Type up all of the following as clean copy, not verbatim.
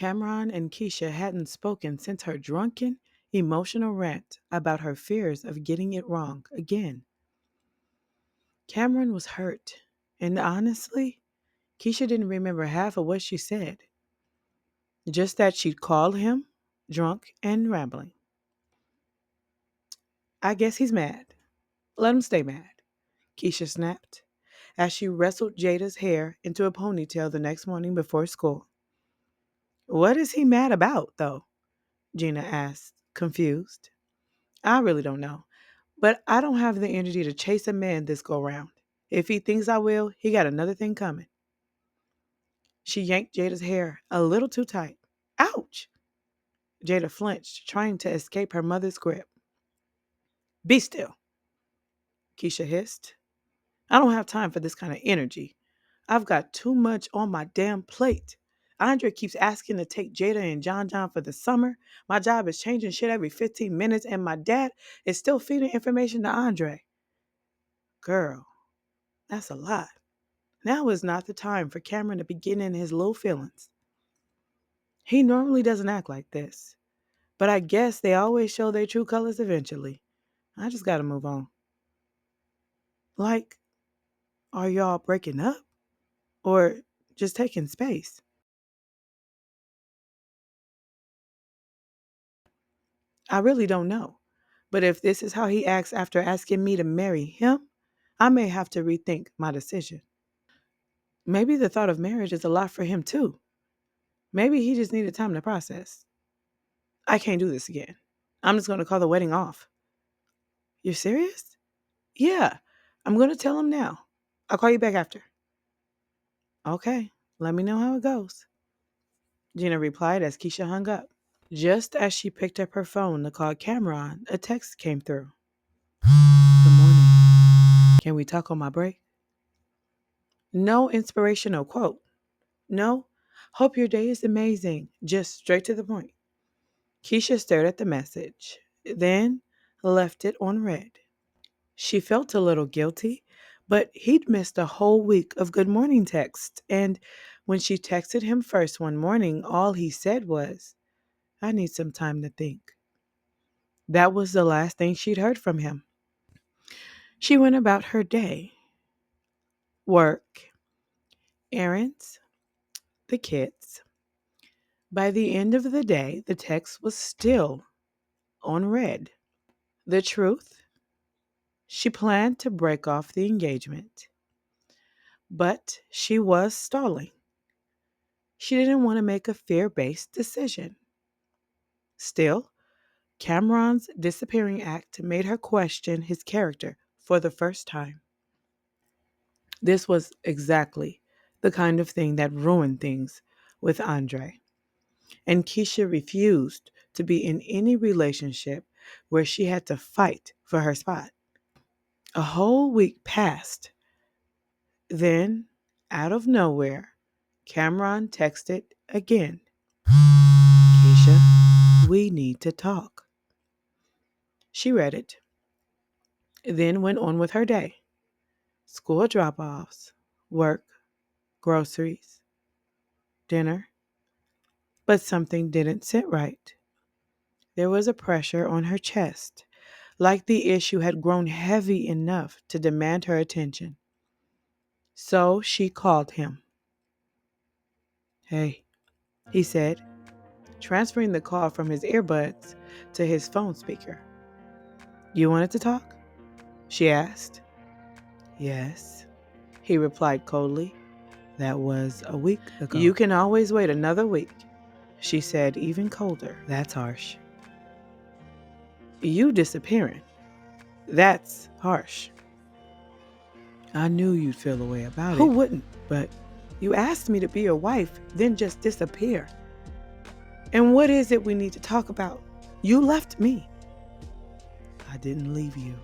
Cameron and Keisha hadn't spoken since her drunken, emotional rant about her fears of getting it wrong again. Cameron was hurt, and honestly, Keisha didn't remember half of what she said, just that she'd called him drunk and rambling. I guess he's mad. Let him stay mad, Keisha snapped, as she wrestled Jada's hair into a ponytail the next morning before school. What is he mad about, though? Gina asked, confused. I really don't know, but I don't have the energy to chase a man this go round. If he thinks I will, he got another thing coming. She yanked Jada's hair a little too tight. Ouch! Jada flinched, trying to escape her mother's grip. Be still, Keisha hissed. I don't have time for this kind of energy. I've got too much on my damn plate. Andre keeps asking to take Jada and John John for the summer. My job is changing shit every 15 minutes, and my dad is still feeding information to Andre. Girl, that's a lot. Now is not the time for Cameron to be getting in his low feelings. He normally doesn't act like this, but I guess they always show their true colors eventually. I just gotta move on. Like, are y'all breaking up? Or just taking space? I really don't know. But if this is how he acts after asking me to marry him, I may have to rethink my decision. Maybe the thought of marriage is a lot for him too. Maybe he just needed time to process. I can't do this again. I'm just going to call the wedding off. You're serious? Yeah, I'm going to tell him now. I'll call you back after. Okay, let me know how it goes, Gina replied as Keisha hung up. Just as she picked up her phone to call Cameron, a text came through. Good morning. Can we talk on my break? No inspirational quote. No, hope your day is amazing. Just straight to the point. Keisha stared at the message, then left it on read. She felt a little guilty, but he'd missed a whole week of good morning texts, and when she texted him first one morning, all he said was, I need some time to think. That was the last thing she'd heard from him. She went about her day. Work, errands, the kids. By the end of the day, the text was still on red. The truth? She planned to break off the engagement, but she was stalling. She didn't want to make a fear-based decision. Still, Cameron's disappearing act made her question his character for the first time. This was exactly the kind of thing that ruined things with Andre. And Keisha refused to be in any relationship where she had to fight for her spot. A whole week passed. Then, out of nowhere, Cameron texted again. Keisha, we need to talk. She read it, then went on with her day. School drop-offs, work, groceries, dinner. But something didn't sit right. There was a pressure on her chest, like the issue had grown heavy enough to demand her attention. So she called him. Hey, he said, transferring the call from his earbuds to his phone speaker. You wanted to talk? She asked. Yes, he replied coldly. That was a week ago. You can always wait another week, she said, even colder. That's harsh. You disappearing. That's harsh. I knew you'd feel a way about it. Who wouldn't? But you asked me to be your wife, then just disappear. And what is it we need to talk about? You left me. I didn't leave you.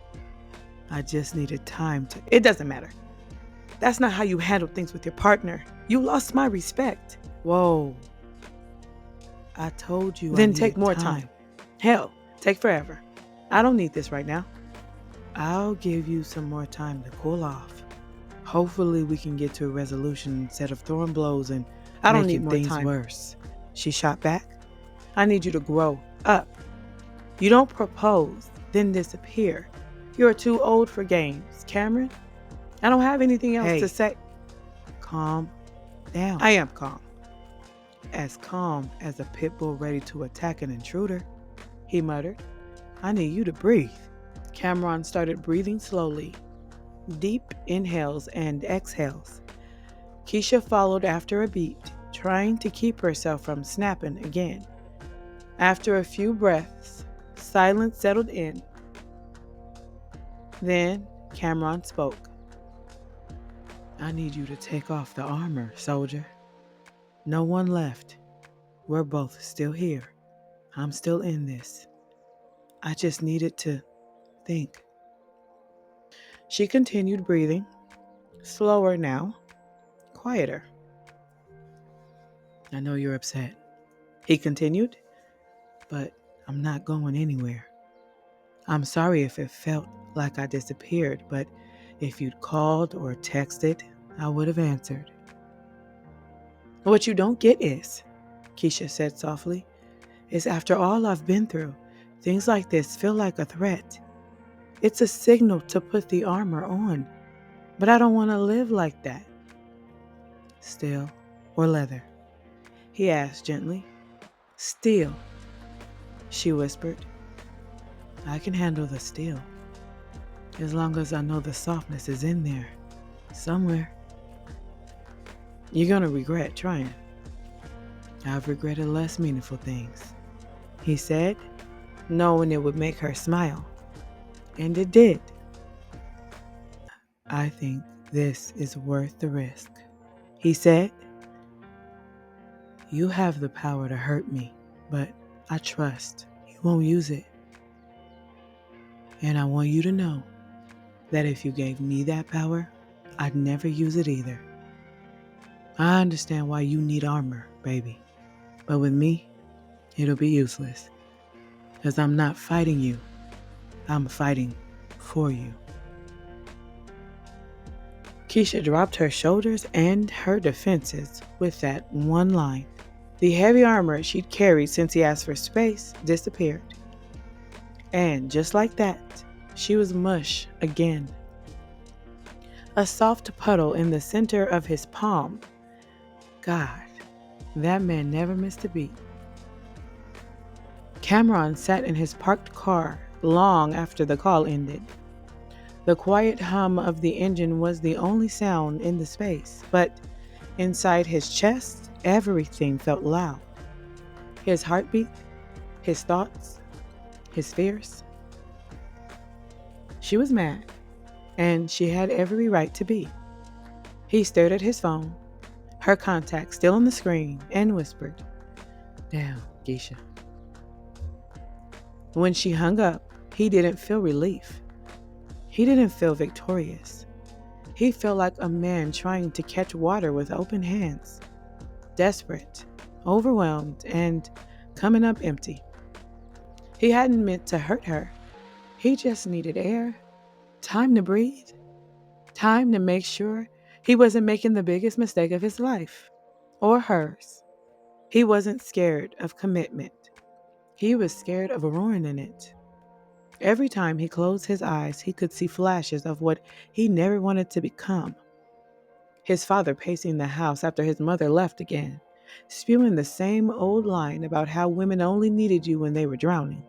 I just needed time to... It doesn't matter. That's not how you handle things with your partner. You lost my respect. Whoa. I told you. Then take more time. Hell, take forever. I don't need this right now. I'll give you some more time to cool off. Hopefully we can get to a resolution instead of throwing blows and I don't need more things worse. she shot back. I need you to grow up. You don't propose, then disappear. You're too old for games, Cameron. I don't have anything else to say. Calm down. I am calm. As calm as a pit bull ready to attack an intruder, he muttered. I need you to breathe. Cameron started breathing slowly, deep inhales and exhales. Keisha followed after a beat, trying to keep herself from snapping again. After a few breaths, silence settled in. Then Cameron spoke. I need you to take off the armor, soldier. No one left. We're both still here. I'm still in this. I just needed to think. She continued breathing, slower now, quieter. I know you're upset, he continued, but I'm not going anywhere. I'm sorry if it felt like I disappeared, but if you'd called or texted, I would have answered. What you don't get is, Keisha said softly, is after all I've been through, things like this feel like a threat. It's a signal to put the armor on, but I don't want to live like that. Steel or leather? He asked gently. Steel, she whispered. I can handle the steel, as long as I know the softness is in there, somewhere. You're gonna regret trying. I've regretted less meaningful things, he said, knowing it would make her smile. And it did. I think this is worth the risk, he said. You have the power to hurt me, but I trust you won't use it. And I want you to know that if you gave me that power, I'd never use it either. I understand why you need armor, baby. But with me, it'll be useless. Because I'm not fighting you. I'm fighting for you. Keisha dropped her shoulders and her defenses with that one line. The heavy armor she'd carried since he asked for space disappeared. And just like that, she was mush again. A soft puddle in the center of his palm. God, that man never missed a beat. Cameron sat in his parked car long after the call ended. The quiet hum of the engine was the only sound in the space, but inside his chest, everything felt loud. His heartbeat, his thoughts, his fears. She was mad, and she had every right to be. He stared at his phone, her contact still on the screen, and whispered, Damn, Keisha. When she hung up, he didn't feel relief. He didn't feel victorious. He felt like a man trying to catch water with open hands, desperate, overwhelmed, and coming up empty. He hadn't meant to hurt her. He just needed air, time to breathe, time to make sure he wasn't making the biggest mistake of his life, or hers. He wasn't scared of commitment. He was scared of ruining it. Every time he closed his eyes, he could see flashes of what he never wanted to become. His father pacing the house after his mother left again, spewing the same old line about how women only needed you when they were drowning.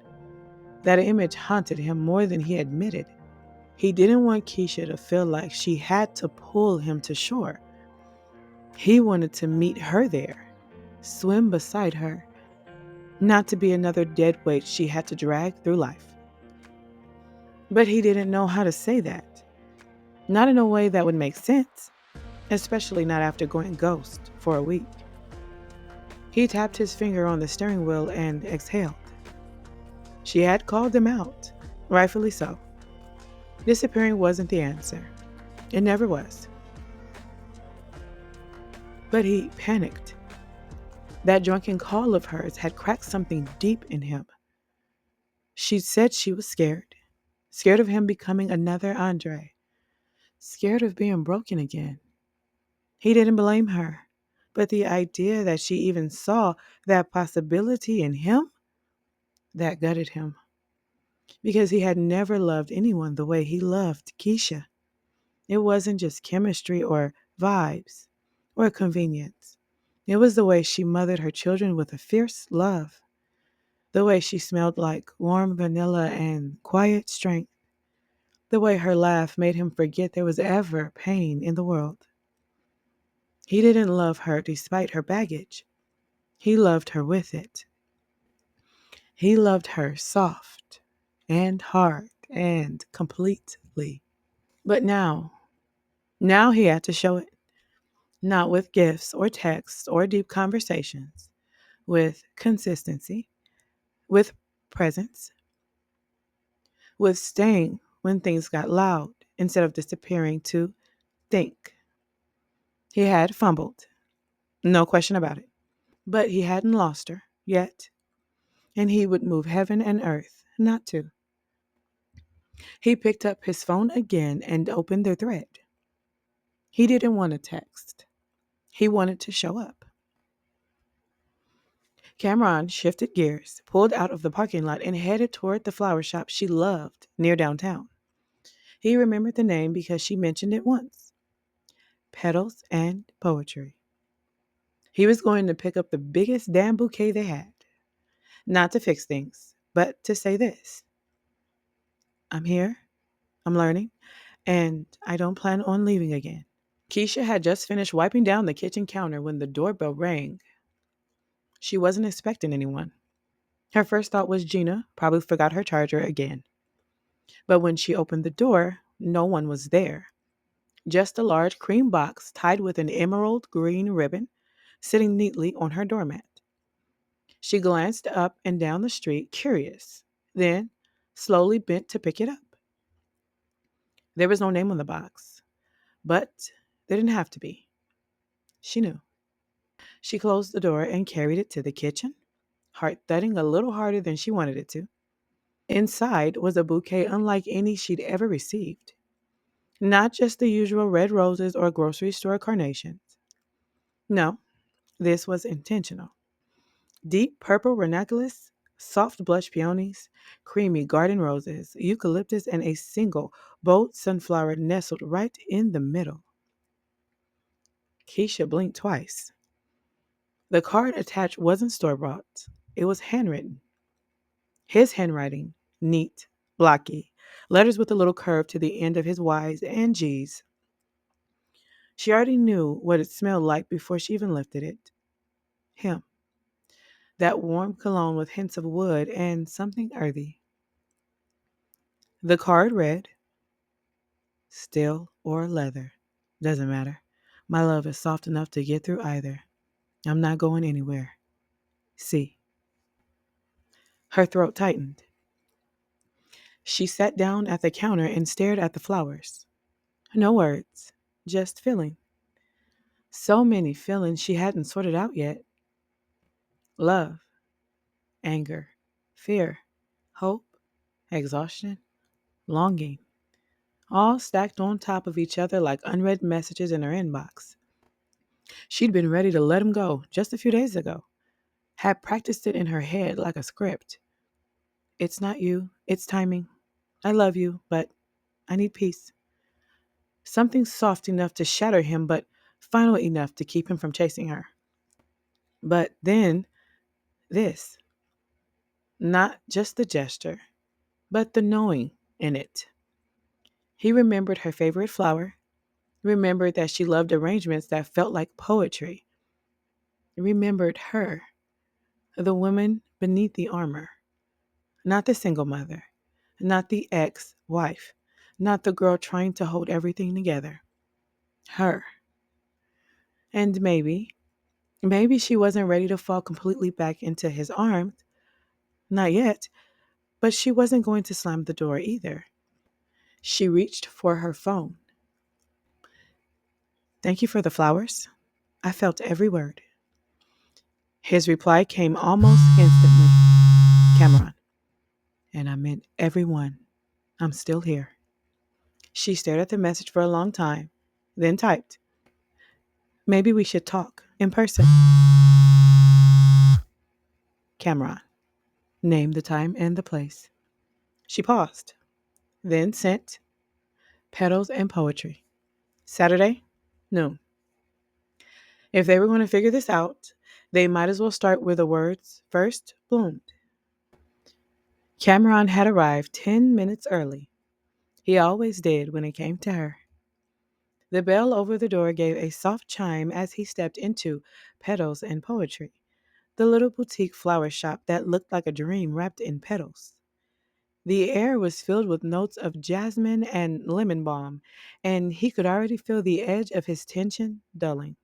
That image haunted him more than he admitted. He didn't want Keisha to feel like she had to pull him to shore. He wanted to meet her there, swim beside her, not to be another dead weight she had to drag through life. But he didn't know how to say that. Not in a way that would make sense, especially not after going ghost for a week. He tapped his finger on the steering wheel and exhaled. She had called him out, rightfully so. Disappearing wasn't the answer. It never was. But he panicked. That drunken call of hers had cracked something deep in him. She said she was scared. Scared of him becoming another Andre. Scared of being broken again. He didn't blame her, But the idea that she even saw that possibility in him, that gutted him. Because he had never loved anyone the way he loved Keisha. It wasn't just chemistry or vibes or convenience. It was the way she mothered her children with a fierce love, the way she smelled like warm vanilla and quiet strength, the way her laugh made him forget there was ever pain in the world. He didn't love her despite her baggage. He loved her with it. He loved her soft and hard and completely. But now he had to show it, not with gifts or texts or deep conversations, with consistency, with presence, with staying when things got loud instead of disappearing to think. He had fumbled, no question about it, but he hadn't lost her yet, and he would move heaven and earth not to. He picked up his phone again and opened the thread. He didn't want to text. He wanted to show up. Cameron shifted gears, pulled out of the parking lot, and headed toward the flower shop she loved near downtown. He remembered the name because she mentioned it once. Petals and Poetry. He was going to pick up the biggest damn bouquet they had. Not to fix things, but to say this. I'm here, I'm learning, and I don't plan on leaving again. Keisha had just finished wiping down the kitchen counter when the doorbell rang. She wasn't expecting anyone. Her first thought was Gina probably forgot her charger again. But when she opened the door, no one was there. Just a large cream box tied with an emerald green ribbon sitting neatly on her doormat. She glanced up and down the street, curious, then slowly bent to pick it up. There was no name on the box, but there didn't have to be. She knew. She closed the door and carried it to the kitchen, heart thudding a little harder than she wanted it to. Inside was a bouquet unlike any she'd ever received. Not just the usual red roses or grocery store carnations. No, this was intentional. Deep purple ranunculus, soft blush peonies, creamy garden roses, eucalyptus, and a single bold sunflower nestled right in the middle. Keisha blinked twice. The card attached wasn't store-bought. It was handwritten. His handwriting, neat, blocky, letters with a little curve to the end of his Y's and G's. She already knew what it smelled like before she even lifted it. Him. That warm cologne with hints of wood and something earthy. The card read, Steel or leather. Doesn't matter. My love is soft enough to get through either. I'm not going anywhere. See. Her throat tightened. She sat down at the counter and stared at the flowers. No words, just feeling. So many feelings she hadn't sorted out yet. Love, anger, fear, hope, exhaustion, longing, all stacked on top of each other like unread messages in her inbox. She'd been ready to let him go just a few days ago, had practiced it in her head like a script. It's not you, it's timing. I love you, but I need peace. Something soft enough to shatter him, but final enough to keep him from chasing her. But then, this. Not just the gesture, but the knowing in it. He remembered her favorite flower, remembered that she loved arrangements that felt like poetry, remembered her, the woman beneath the armor, not the single mother, not the ex-wife, not the girl trying to hold everything together. Her. And maybe she wasn't ready to fall completely back into his arms. Not yet, but she wasn't going to slam the door either. She reached for her phone. Thank you for the flowers. I felt every word. His reply came almost instantly. Cameron. And I meant every one. I'm still here. She stared at the message for a long time, then typed, Maybe we should talk. in person. Cameron named the time and the place. She paused, then sent petals and poetry. Saturday, noon. If they were going to figure this out, they might as well start where the words first bloomed. Cameron had arrived 10 minutes early. He always did when it came to her. The bell over the door gave a soft chime as he stepped into Petals and Poetry, the little boutique flower shop that looked like a dream wrapped in petals. The air was filled with notes of jasmine and lemon balm, and he could already feel the edge of his tension dulling.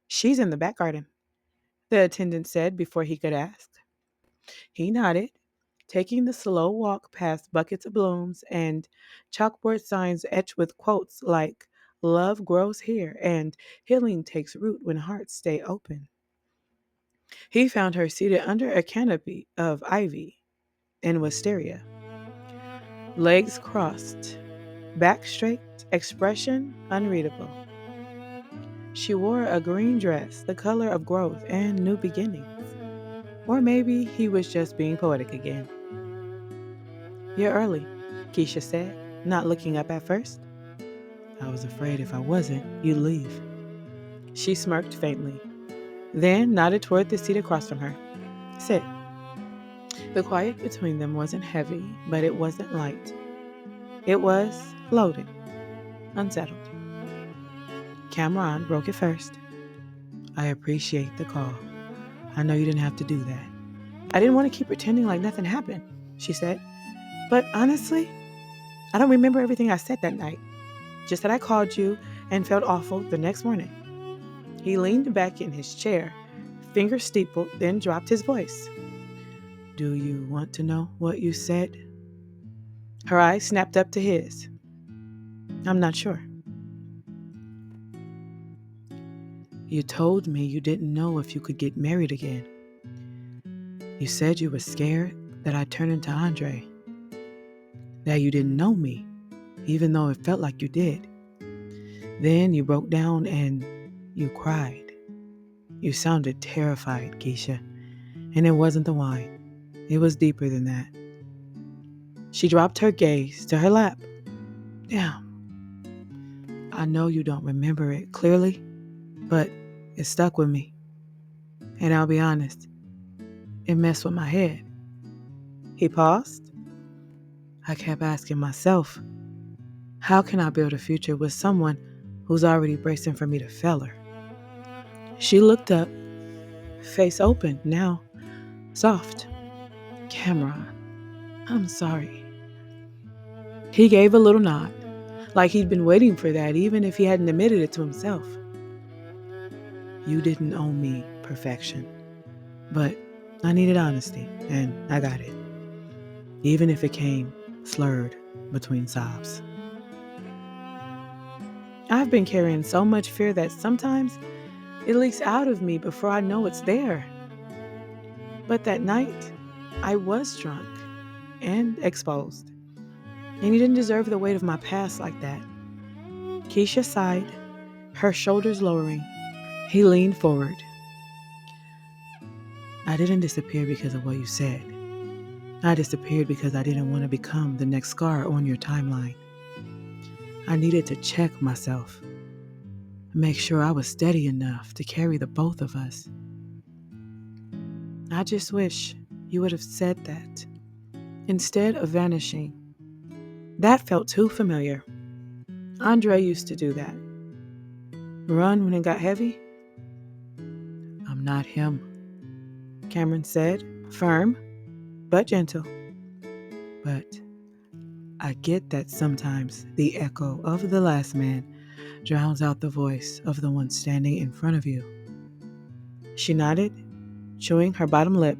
"She's in the back garden," the attendant said before he could ask. He nodded, taking the slow walk past buckets of blooms and chalkboard signs etched with quotes like "Love grows here" and "Healing takes root when hearts stay open." He found her seated under a canopy of ivy and wisteria, legs crossed, back straight, expression unreadable. She wore a green dress, the color of growth and new beginnings. Or maybe he was just being poetic again. "You're early," Keisha said, not looking up at first. "I was afraid if I wasn't, you'd leave." She smirked faintly, then nodded toward the seat across from her. "Sit." The quiet between them wasn't heavy, but it wasn't light. It was loaded, unsettled. Cameron broke it first. "I appreciate the call. I know you didn't have to do that." "I didn't want to keep pretending like nothing happened," she said. "But honestly, I don't remember everything I said that night. Just that I called you and felt awful the next morning." He leaned back in his chair, fingers steepled, then dropped his voice. "Do you want to know what you said?" Her eyes snapped up to his. "I'm not sure." "You told me you didn't know if you could get married again. You said you were scared that I'd turn into Andre, that you didn't know me, even though it felt like you did. Then you broke down and you cried. You sounded terrified, Keisha, and it wasn't the wine. It was deeper than that." She dropped her gaze to her lap. "Damn. I know you don't remember it clearly, but it stuck with me. And I'll be honest, it messed with my head." He paused. "I kept asking myself, how can I build a future with someone who's already bracing for me to fail her?" She looked up, face open now, soft. "Cameron, I'm sorry." He gave a little nod, like he'd been waiting for that, even if he hadn't admitted it to himself. "You didn't owe me perfection, but I needed honesty, and I got it, even if it came slurred between sobs." I've been carrying so much fear that sometimes it leaks out of me before I know it's there. But that night, I was drunk and exposed, and you didn't deserve the weight of my past like that." Keisha sighed, her shoulders lowering. He leaned forward. "I didn't disappear because of what you said. I disappeared because I didn't want to become the next scar on your timeline. I needed to check myself, make sure I was steady enough to carry the both of us. I just wish you would have said that instead of vanishing. That felt too familiar. Andre used to do that. Run when it got heavy." "I'm not him," Cameron said, firm but gentle. "But I get that sometimes the echo of the last man drowns out the voice of the one standing in front of you." She nodded, chewing her bottom lip.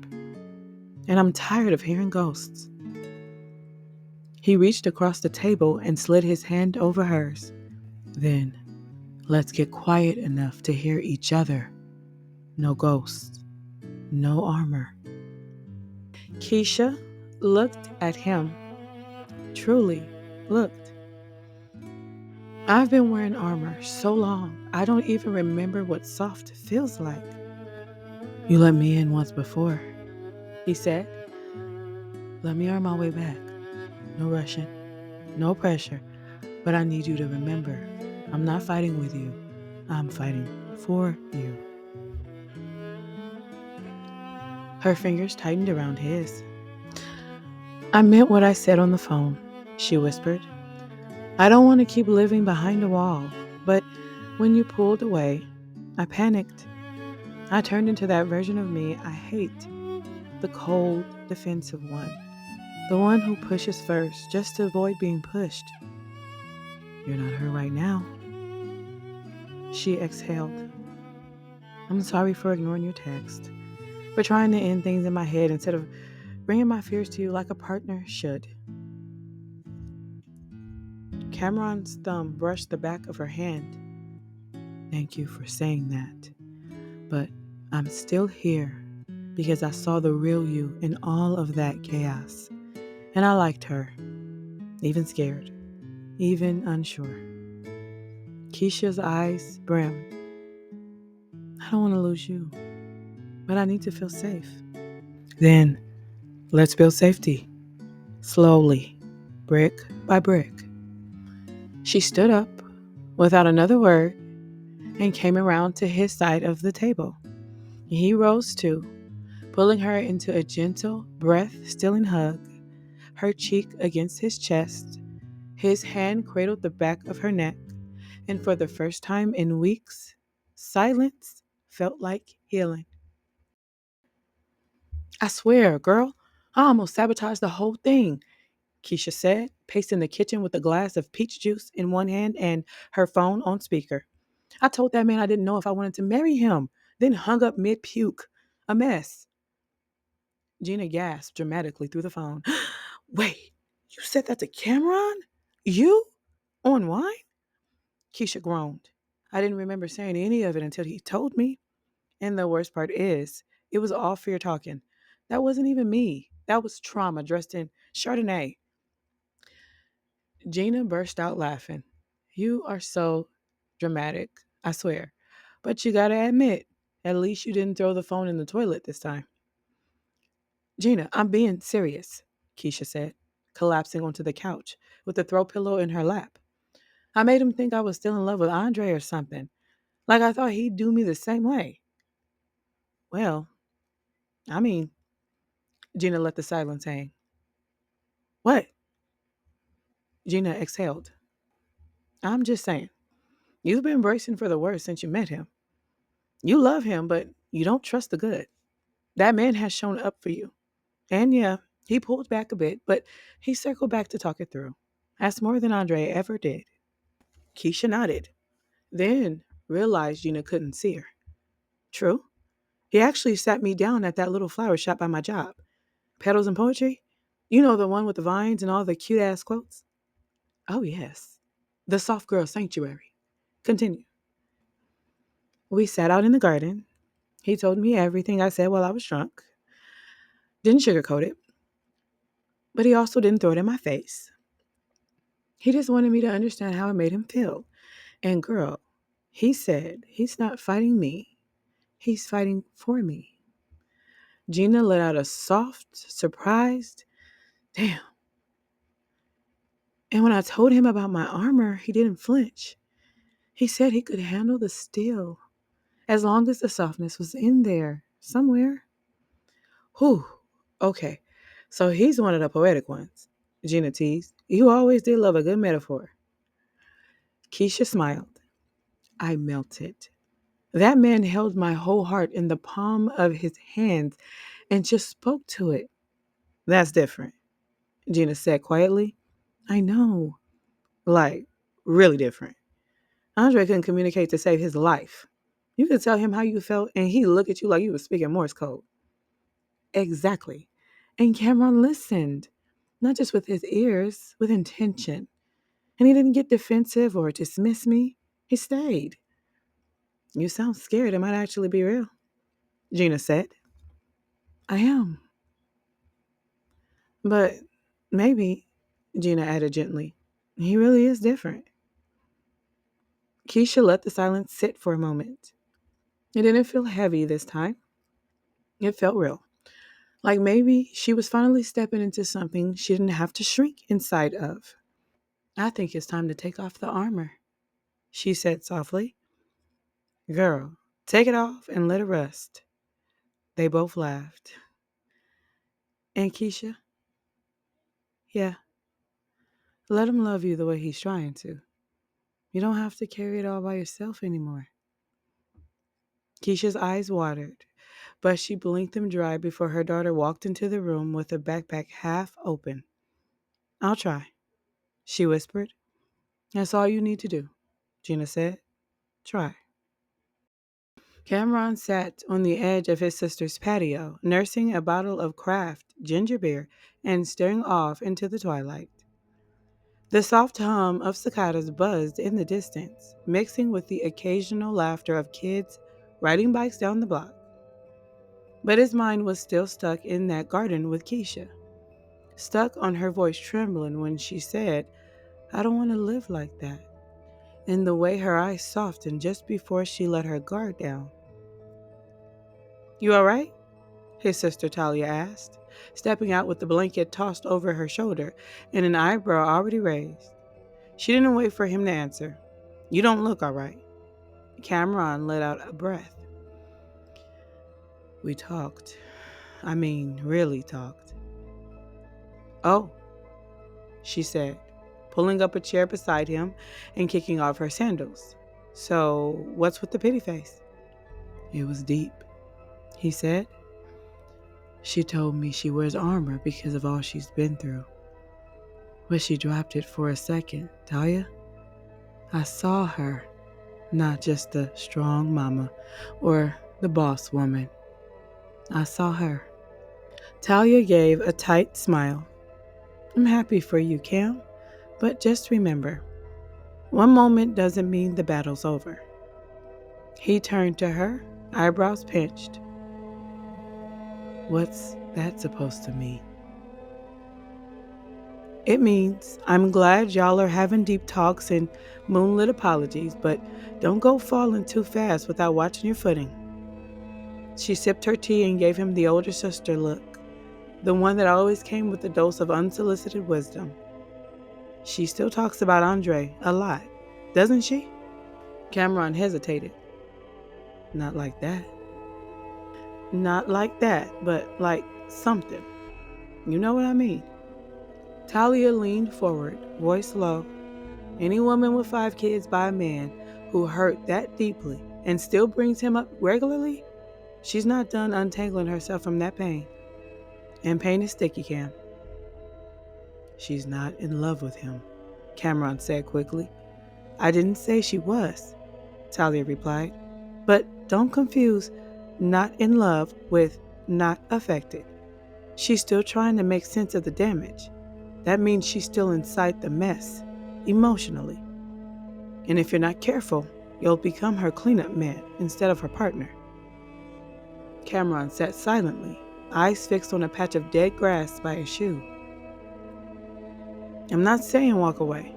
"And I'm tired of hearing ghosts." He reached across the table and slid his hand over hers. "Then let's get quiet enough to hear each other. No ghosts, no armor." Keisha looked at him, truly looked. I've been wearing armor so long, I don't even remember what soft feels like. You let me in once before, he said. Let me earn my way back. No rushing, no pressure, but I need you to remember I'm not fighting with you. I'm fighting for you. Her fingers tightened around his. I meant what I said on the phone, she whispered. I don't want to keep living behind a wall, but when you pulled away, I panicked. I turned into that version of me I hate, the cold, defensive one, the one who pushes first just to avoid being pushed. You're not her right now. She exhaled. I'm sorry for ignoring your text, for trying to end things in my head instead of bringing my fears to you like a partner should. Cameron's thumb brushed the back of her hand. Thank you for saying that. But I'm still here because I saw the real you in all of that chaos. And I liked her, even scared, even unsure. Keisha's eyes brimmed. I don't want to lose you, but I need to feel safe. Then let's build safety, slowly, brick by brick. She stood up without another word and came around to his side of the table. He rose too, pulling her into a gentle, breath-stealing hug, her cheek against his chest. His hand cradled the back of her neck, and for the first time in weeks, silence felt like healing. I swear, girl, I almost sabotaged the whole thing, Keisha said, pacing the kitchen with a glass of peach juice in one hand and her phone on speaker. I told that man I didn't know if I wanted to marry him, then hung up mid-puke. A mess. Gina gasped dramatically through the phone. Wait, you said that to Cameron? You? On wine? Keisha groaned. I didn't remember saying any of it until he told me. And the worst part is, it was all fear talking. That wasn't even me. That was trauma dressed in Chardonnay. Gina burst out laughing. You are so dramatic, I swear. But you gotta admit, at least you didn't throw the phone in the toilet this time. Gina, I'm being serious, Keisha said, collapsing onto the couch with the throw pillow in her lap. I made him think I was still in love with Andre or something. Like I thought he'd do me the same way. Well, I mean, Gina let the silence hang. What? Gina exhaled. I'm just saying, you've been bracing for the worst since you met him. You love him, but you don't trust the good. That man has shown up for you. And yeah, he pulled back a bit, but he circled back to talk it through. That's more than Andre ever did. Keisha nodded, then realized Gina couldn't see her. True. He actually sat me down at that little flower shop by my job. Petals and Poetry? You know, the one with the vines and all the cute ass quotes? Oh, yes. The soft girl sanctuary. Continue. We sat out in the garden. He told me everything I said while I was drunk. Didn't sugarcoat it, but he also didn't throw it in my face. He just wanted me to understand how it made him feel. And girl, he said he's not fighting me. He's fighting for me. Gina let out a soft, surprised, damn. And when I told him about my armor, he didn't flinch. He said he could handle the steel as long as the softness was in there somewhere. Whew. Okay. So he's one of the poetic ones. Gina teased. You always did love a good metaphor. Keisha smiled. I melted. That man held my whole heart in the palm of his hands and just spoke to it. That's different, Gina said quietly. I know. Like, really different. Andre couldn't communicate to save his life. You could tell him how you felt, and he'd look at you like you were speaking Morse code. Exactly. And Cameron listened, not just with his ears, with intention. And he didn't get defensive or dismiss me. He stayed. You sound scared. It might actually be real, Gina said. I am. But maybe, Gina added gently, he really is different. Keisha let the silence sit for a moment. It didn't feel heavy this time. It felt real. Like maybe she was finally stepping into something she didn't have to shrink inside of. I think it's time to take off the armor, she said softly. Girl, take it off and let it rest. They both laughed. And Keisha, yeah, let him love you the way he's trying to. You don't have to carry it all by yourself anymore. Keisha's eyes watered, but she blinked them dry before her daughter walked into the room with her backpack half open. I'll try, she whispered. That's all you need to do, Gina said. Try. Cameron sat on the edge of his sister's patio, nursing a bottle of craft ginger beer and staring off into the twilight. The soft hum of cicadas buzzed in the distance, mixing with the occasional laughter of kids riding bikes down the block. But his mind was still stuck in that garden with Keisha, stuck on her voice trembling when she said, I don't want to live like that, and the way her eyes softened just before she let her guard down. You all right? His sister Talia asked, stepping out with the blanket tossed over her shoulder and an eyebrow already raised. She didn't wait for him to answer. You don't look all right. Cameron let out a breath. We talked. I mean, really talked. Oh, she said, pulling up a chair beside him and kicking off her sandals. So, what's with the pity face? It was deep, he said. She told me she wears armor because of all she's been through. But she dropped it for a second, Talia. I saw her, not just the strong mama or the boss woman. I saw her. Talia gave a tight smile. I'm happy for you, Cam, but just remember, one moment doesn't mean the battle's over. He turned to her, eyebrows pinched. What's that supposed to mean? It means I'm glad y'all are having deep talks and moonlit apologies, but don't go falling too fast without watching your footing. She sipped her tea and gave him the older sister look, the one that always came with a dose of unsolicited wisdom. She still talks about Andre a lot, doesn't she? Cameron hesitated. Not like that. Not like that, but like something. You know what I mean? Talia leaned forward, voice low. Any woman with 5 kids by a man who hurt that deeply and still brings him up regularly, she's not done untangling herself from that pain. And pain is sticky, Cam. She's not in love with him, Cameron said quickly. I didn't say she was, Talia replied. But don't confuse not in love with not affected. She's still trying to make sense of the damage. That means she's still inside the mess, emotionally. And if you're not careful, you'll become her cleanup man instead of her partner. Cameron sat silently, eyes fixed on a patch of dead grass by his shoe. I'm not saying walk away,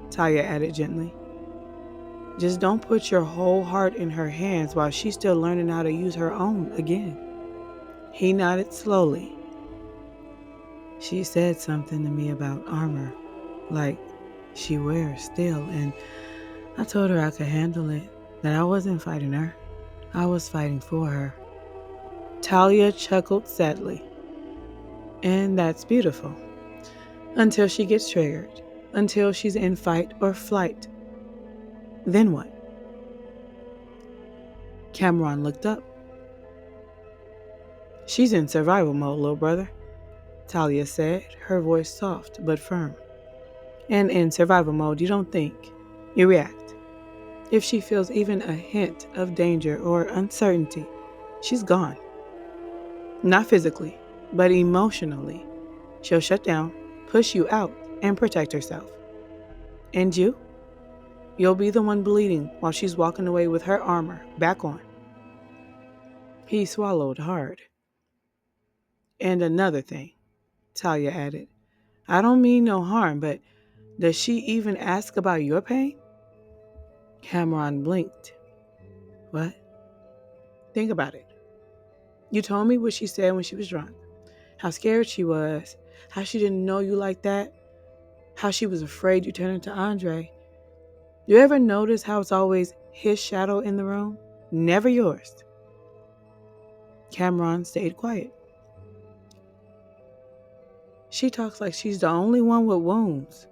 Talia added gently. Just don't put your whole heart in her hands while she's still learning how to use her own again. He nodded slowly. She said something to me about armor, like she wears still, and I told her I could handle it, that I wasn't fighting her. I was fighting for her. Talia chuckled sadly. And that's beautiful. Until she gets triggered. Until she's in fight or flight. Then what? Cameron looked up. She's in survival mode, little brother, Talia said, her voice soft but firm. And in survival mode, you don't think, you react. If she feels even a hint of danger or uncertainty, she's gone. Not physically, but emotionally. She'll shut down, push you out, and protect herself. And you? You'll be the one bleeding while she's walking away with her armor back on. He swallowed hard. And another thing, Talia added. I don't mean no harm, but does she even ask about your pain? Cameron blinked. What? Think about it. You told me what she said when she was drunk. How scared she was. How she didn't know you like that. How she was afraid you turned into Andre. You ever notice how it's always his shadow in the room? Never yours. Cameron stayed quiet. She talks like she's the only one with wounds.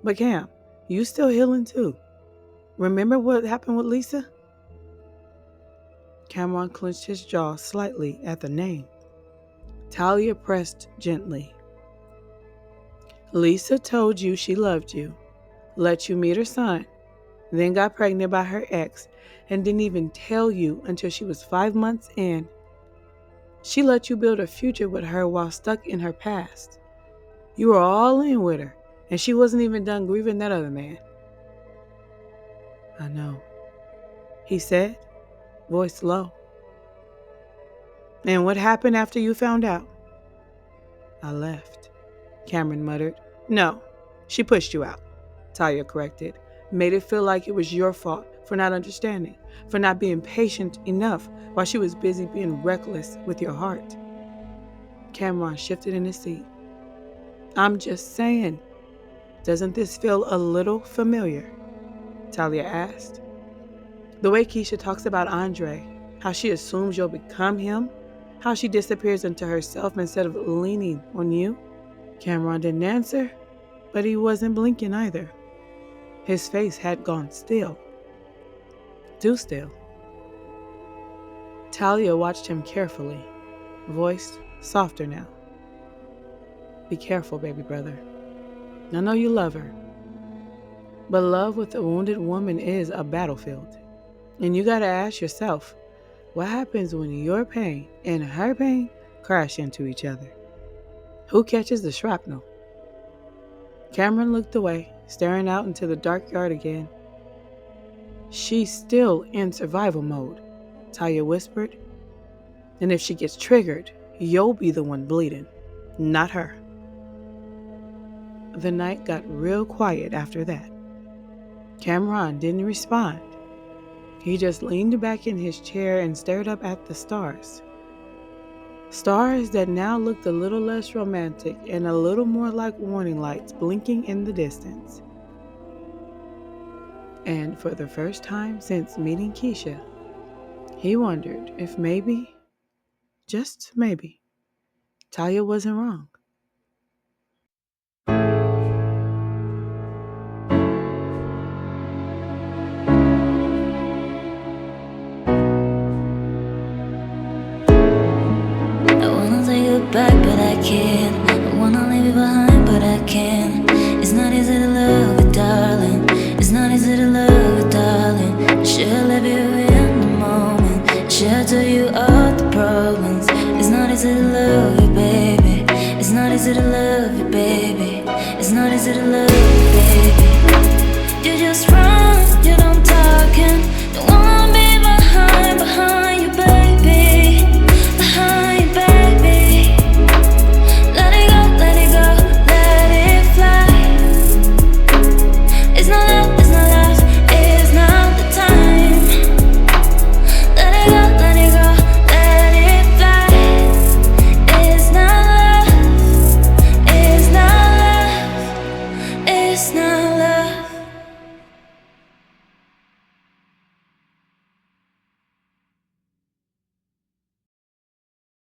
But Cam, you still healing too. Remember what happened with Lisa? Cameron clenched his jaw slightly at the name. Talia pressed gently. Lisa told you she loved you, let you meet her son, then got pregnant by her ex, and didn't even tell you until she was 5 months in. She let you build a future with her while stuck in her past. You were all in with her, and she wasn't even done grieving that other man. I know, he said, voice low. And what happened after you found out? I left, Cameron muttered. No, she pushed you out, Talia corrected. Made it feel like it was your fault for not understanding, for not being patient enough while she was busy being reckless with your heart. Cameron shifted in his seat. I'm just saying, doesn't this feel a little familiar? Talia asked. The way Keisha talks about Andre, how she assumes you'll become him, how she disappears into herself instead of leaning on you. Cameron didn't answer, but he wasn't blinking either. His face had gone still. Too still. Talia watched him carefully, voice softer now. Be careful, baby brother. I know you love her, but love with a wounded woman is a battlefield. And you gotta ask yourself, what happens when your pain and her pain crash into each other? Who catches the shrapnel? Cameron looked away, staring out into the dark yard again. She's still in survival mode, Talia whispered. And if she gets triggered, you'll be the one bleeding, not her. The night got real quiet after that. Cameron didn't respond. He just leaned back in his chair and stared up at the stars. Stars that now looked a little less romantic and a little more like warning lights blinking in the distance. And for the first time since meeting Keisha, he wondered if maybe, just maybe, Talia wasn't wrong. Back, but I can't. I wanna leave you behind, but I can't. It's not easy to love you, darling. It's not easy to love you, darling. I should've left you in the moment. I should've told you all the problems. It's not easy to love you, baby. It's not easy to love you, baby. It's not easy to love you, baby. You just run, you don't talk, and